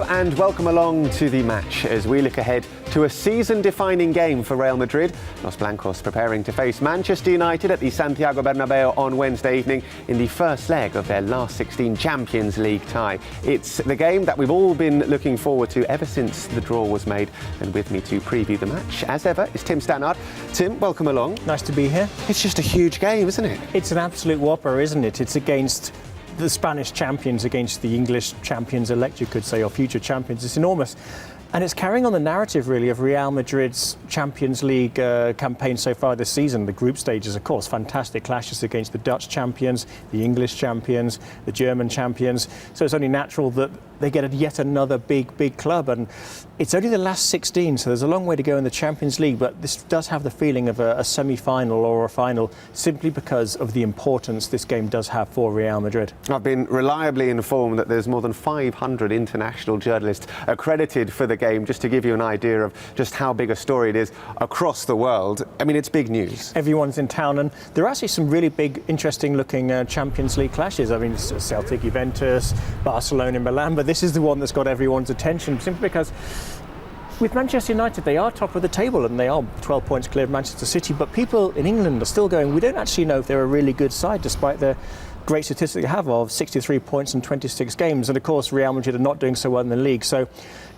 Hello and welcome along to the match as we look ahead to a season-defining game for Real Madrid. Los Blancos preparing to face Manchester United at the Santiago Bernabeu on Wednesday evening in the first leg of their last 16 Champions League tie. It's the game that we've all been looking forward to ever since the draw was made. And with me to preview the match, as ever, is Tim Stannard. Tim, welcome along. Nice to be here. It's just a huge game, isn't it? It's an absolute whopper, isn't it? It's against the Spanish champions, against the English champions-elect, you could say, or future champions. It's enormous. And it's carrying on the narrative, really, of Real Madrid's Champions League campaign so far this season. The group stages, of course, fantastic clashes against the Dutch champions, the English champions, the German champions. So it's only natural that they get yet another big club. And it's only the last 16, so there's a long way to go in the Champions League. But this does have the feeling of a semi-final or a final, simply because of the importance this game does have for Real Madrid. I've been reliably informed that there's more than 500 international journalists accredited for the game, just to give you an idea of just how big a story it is across the world. I mean, it's big news. Everyone's in town, and there are actually some really big, interesting-looking Champions League clashes. I mean, Celtic, Juventus, Barcelona, Milan, but this is the one that's got everyone's attention, simply because with Manchester United, they are top of the table and they are 12 points clear of Manchester City, but people in England are still going, we don't actually know if they're a really good side, despite the great statistic they have of 63 points in 26 games. And of course, Real Madrid are not doing so well in the league. So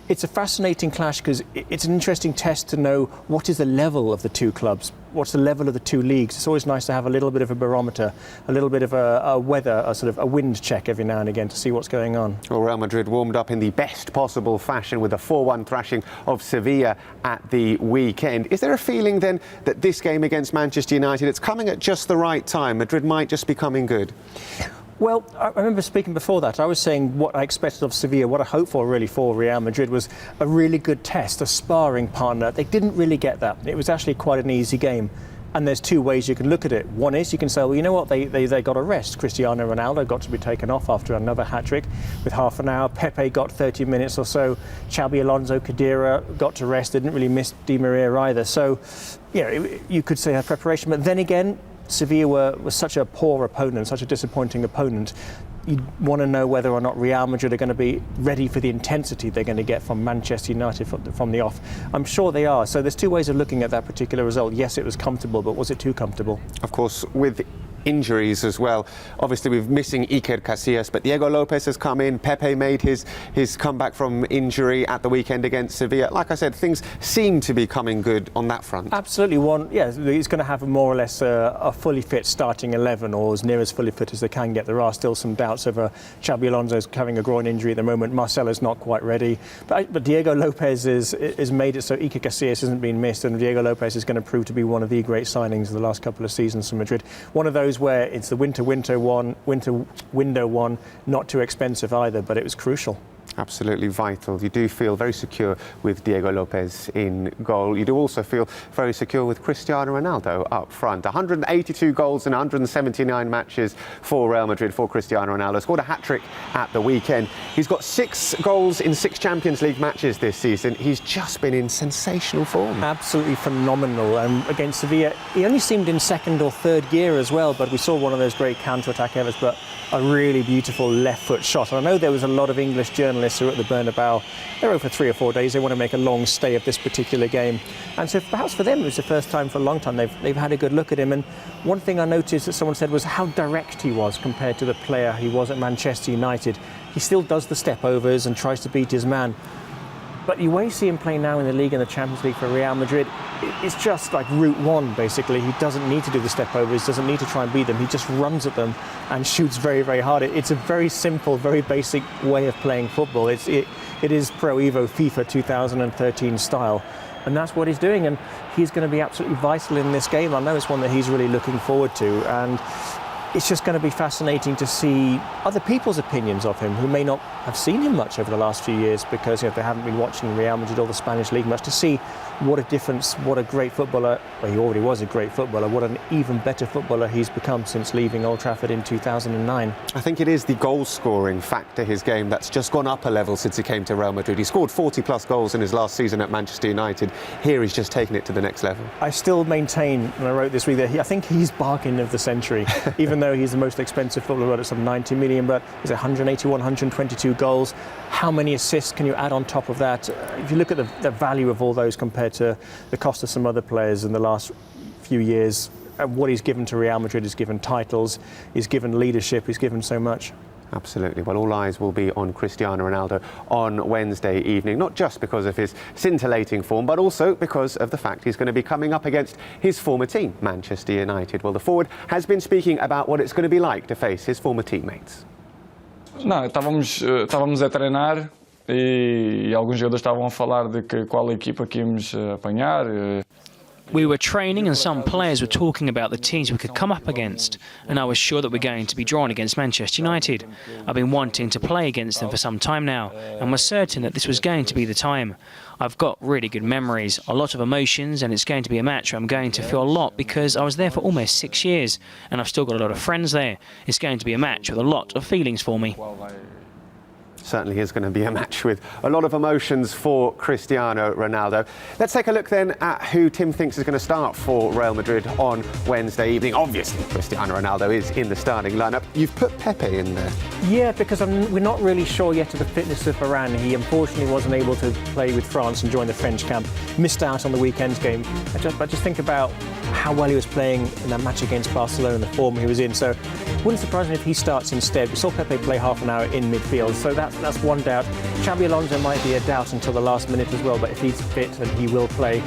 it's a fascinating clash because it's an interesting test to know what is the level of the two clubs, what's the level of the two leagues. It's always nice to have a little bit of a barometer, a little bit of a weather, a sort of a wind check every now and again to see what's going on. Well, Real Madrid warmed up in the best possible fashion with a 4-1 thrashing of Sevilla at the weekend. Is there a feeling then that this game against Manchester United, it's coming at just the right time? Madrid might just be coming good. Well, I remember speaking before that, I was saying what I expected of Sevilla, what I hoped for really for Real Madrid was a really good test, a sparring partner. They didn't really get that. It was actually quite an easy game. And there's two ways you can look at it. One is you can say, well, you know what, they got a rest. Cristiano Ronaldo got to be taken off after another hat-trick with half an hour. Pepe got 30 minutes or so. Xabi Alonso, Khedira got to rest. They didn't really miss Di Maria either. So, you know, you could say a preparation. But then again, Sevilla was such a poor opponent, such a disappointing opponent. You want to know whether or not Real Madrid are going to be ready for the intensity they're going to get from Manchester United from the off. I'm sure they are. So there's two ways of looking at that particular result. Yes, it was comfortable, but was it too comfortable? Of course, with injuries as well. Obviously, we're missing Iker Casillas, but Diego Lopez has come in. Pepe made his comeback from injury at the weekend against Sevilla. Like I said, things seem to be coming good on that front. Absolutely. He's going to have more or less a fully fit starting 11, or as near as fully fit as they can get. There are still some doubts over Xabi Alonso's having a groin injury at the moment. Marcelo's not quite ready. But Diego Lopez is made it so Iker Casillas isn't being missed, and Diego Lopez is going to prove to be one of the great signings of the last couple of seasons for Madrid. One of those where it's the winter window one, not too expensive either, but it was crucial. Absolutely vital. You do feel very secure with Diego Lopez in goal. You do also feel very secure with Cristiano Ronaldo up front. 182 goals in 179 matches for Real Madrid for Cristiano Ronaldo. Scored a hat-trick at the weekend. He's got 6 goals in 6 Champions League matches this season. He's just been in sensational form. Absolutely phenomenal. And against Sevilla, he only seemed in second or third gear as well, but we saw one of those great counter-attack efforts, but a really beautiful left-foot shot. And I know there was a lot of English journalists who are at the Bernabeu. They're over 3 or 4 days. They want to make a long stay of this particular game. And so perhaps for them, it was the first time for a long time they've had a good look at him. And one thing I noticed that someone said was how direct he was compared to the player he was at Manchester United. He still does the step-overs and tries to beat his man. But the way you see him play now in the league and the Champions League for Real Madrid, it's just like route one, basically. He doesn't need to do the step-overs, doesn't need to try and beat them. He just runs at them and shoots very, very hard. It's a very simple, very basic way of playing football. It is Pro Evo FIFA 2013 style. And that's what he's doing. And he's going to be absolutely vital in this game. I know it's one that he's really looking forward to. And it's just going to be fascinating to see other people's opinions of him who may not have seen him much over the last few years because they haven't been watching Real Madrid or the Spanish League much, to see what a difference, what a great footballer, well, he already was a great footballer, what an even better footballer he's become since leaving Old Trafford in 2009. I think it is the goal-scoring factor, his game, that's just gone up a level since he came to Real Madrid. He scored 40-plus goals in his last season at Manchester United. Here he's just taken it to the next level. I still maintain, and I wrote this week, that I think he's bargain of the century, even though he's the most expensive footballer at some 90 million, but is it 181, 122 goals? How many assists can you add on top of that? If you look at the value of all those compared to the cost of some other players in the last few years, what he's given to Real Madrid, he's given titles, he's given leadership, he's given so much. Absolutely. Well, all eyes will be on Cristiano Ronaldo on Wednesday evening, not just because of his scintillating form, but also because of the fact he's going to be coming up against his former team, Manchester United. Well, the forward has been speaking about what it's going to be like to face his former teammates. Não, estávamos a treinar e alguns jogadores estavam a falar de que qual equipa que íamos apanhar. We were training and some players were talking about the teams we could come up against, and I was sure that we're going to be drawn against Manchester United. I've been wanting to play against them for some time now and was certain that this was going to be the time. I've got really good memories, a lot of emotions, and it's going to be a match where I'm going to feel a lot because I was there for almost 6 years and I've still got a lot of friends there. It's going to be a match with a lot of feelings for me. Certainly is going to be a match with a lot of emotions for Cristiano Ronaldo. Let's take a look then at who Tim thinks is going to start for Real Madrid on Wednesday evening. Obviously, Cristiano Ronaldo is in the starting lineup. You've put Pepe in there. Yeah, because we're not really sure yet of the fitness of Varane. He unfortunately wasn't able to play with France and join the French camp. Missed out on the weekend's game. I just think about how well he was playing in that match against Barcelona, the form he was in. So wouldn't surprise me if he starts instead. We saw Pepe play half an hour in midfield, so that's one doubt. Xabi Alonso might be a doubt until the last minute as well, but if he's fit, then he will play.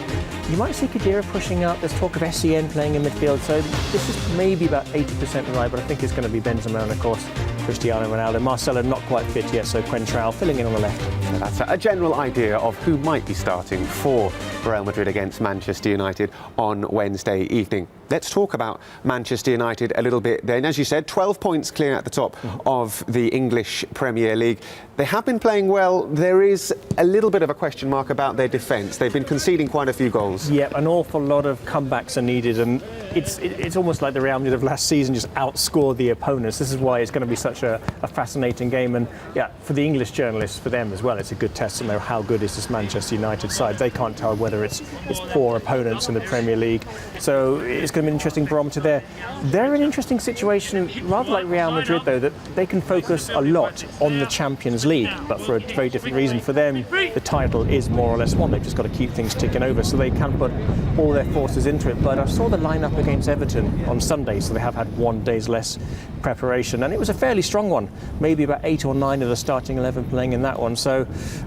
You might see Khedira pushing up. There's talk of SEN playing in midfield, so this is maybe about 80% right, but I think it's going to be Benzema and, of course, Cristiano Ronaldo. Marcelo not quite fit yet, so Quentrell filling in on the left. So that's a general idea of who might be starting for Real Madrid against Manchester United on Wednesday evening. Let's talk about Manchester United a little bit then. As you said, 12 points clear at the top of the English Premier League. They have been playing well. There is a little bit of a question mark about their defence. They've been conceding quite a few goals. Yeah, an awful lot of comebacks are needed, and it's almost like the Real Madrid of last season just outscored the opponents. This is why it's going to be such a fascinating game, and yeah, for the English journalists, for them as well, it's a good test to know how good is this Manchester United side. They can't tell whether it's poor opponents in the Premier League, so it's going to be an interesting barometer there. They're in an interesting situation, rather like Real Madrid though, that they can focus a lot on the Champions League, but for a very different reason. For them, the title is more or less won. They've just got to keep things ticking over, so they can put all their forces into it. But I saw the lineup against Everton on Sunday, so they have had 1 day's less preparation, and it was a fairly strong one. Maybe about 8 or 9 of the starting 11 playing in that one, so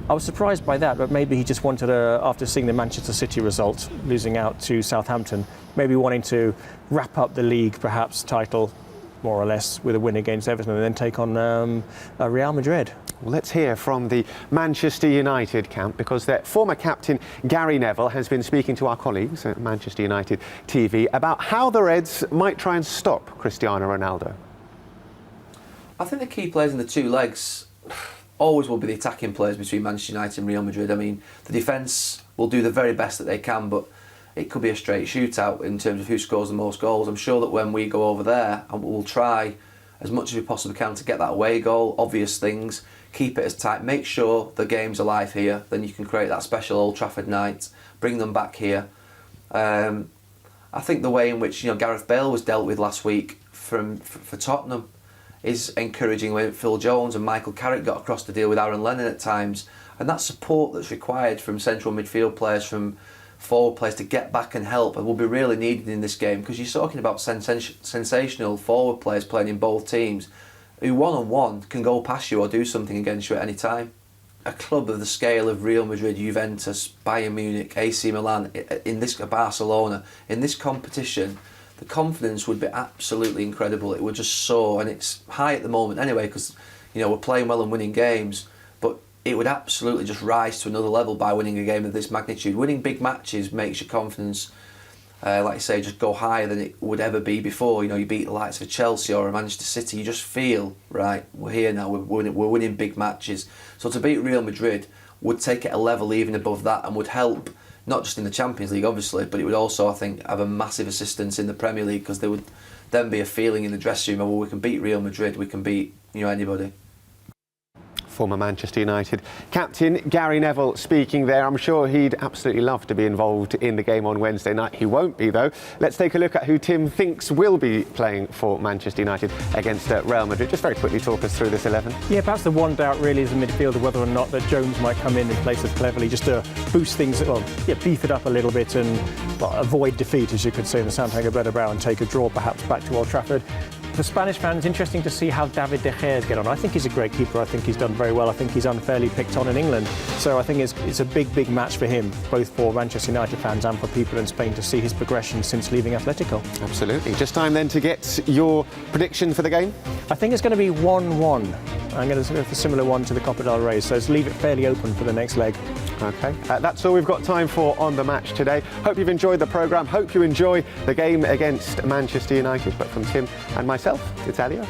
I was surprised by that. But maybe he just wanted, after seeing the Manchester City result, losing out to Southampton, maybe wanting to wrap up the league, perhaps title, more or less, with a win against Everton and then take on Real Madrid. Well, let's hear from the Manchester United camp, because their former captain Gary Neville has been speaking to our colleagues at Manchester United TV about how the Reds might try and stop Cristiano Ronaldo. I think the key players in the two legs always will be the attacking players between Manchester United and Real Madrid. I mean, the defence will do the very best that they can, but it could be a straight shootout in terms of who scores the most goals. I'm sure that when we go over there, and we'll try as much as we possibly can to get that away goal, obvious things, keep it as tight, make sure the game's alive here, then you can create that special Old Trafford night, bring them back here. I think the way in which Gareth Bale was dealt with last week for Tottenham is encouraging, when Phil Jones and Michael Carrick got across to deal with Aaron Lennon at times, and that support that's required from central midfield players, from forward players to get back and help, and will be really needed in this game, because you're talking about sensational forward players playing in both teams who one-on-one can go past you or do something against you at any time. A club of the scale of Real Madrid, Juventus, Bayern Munich, AC Milan, in this Barcelona, in this competition, the confidence would be absolutely incredible. It would just soar, and it's high at the moment anyway, because we're playing well and winning games, but it would absolutely just rise to another level by winning a game of this magnitude. Winning big matches makes your confidence, like I say, just go higher than it would ever be before. You beat the likes of Chelsea or Manchester City, you just feel, right, we're here now, we're winning big matches. So to beat Real Madrid would take it a level even above that, and would help not just in the Champions League, obviously, but it would also, I think, have a massive assistance in the Premier League, because there would then be a feeling in the dressing room of, well, we can beat Real Madrid, we can beat, you know, anybody. Former Manchester United captain Gary Neville speaking there. I'm sure he'd absolutely love to be involved in the game on Wednesday night. He won't be, though. Let's take a look at who Tim thinks will be playing for Manchester United against Real Madrid. Just very quickly talk us through this 11. Yeah, perhaps the one doubt really is the midfielder, whether or not that Jones might come in place of Cleverley, just to boost things, well, yeah, beef it up a little bit and, well, avoid defeat, as you could say, in the Santiago Bernabeu, and take a draw perhaps back to Old Trafford. For Spanish fans, interesting to see how David De Gea get on. I think he's a great keeper. I think he's done very well. I think he's unfairly picked on in England. So I think it's a big match for him, both for Manchester United fans and for people in Spain, to see his progression since leaving Atletico. Absolutely. Just time then to get your prediction for the game. I think it's going to be 1-1. I'm going to go for a similar one to the Copa del Rey, so let's leave it fairly open for the next leg. OK, that's all we've got time for on The Match today. Hope you've enjoyed the programme. Hope you enjoy the game against Manchester United. But from Tim and myself, it's adios.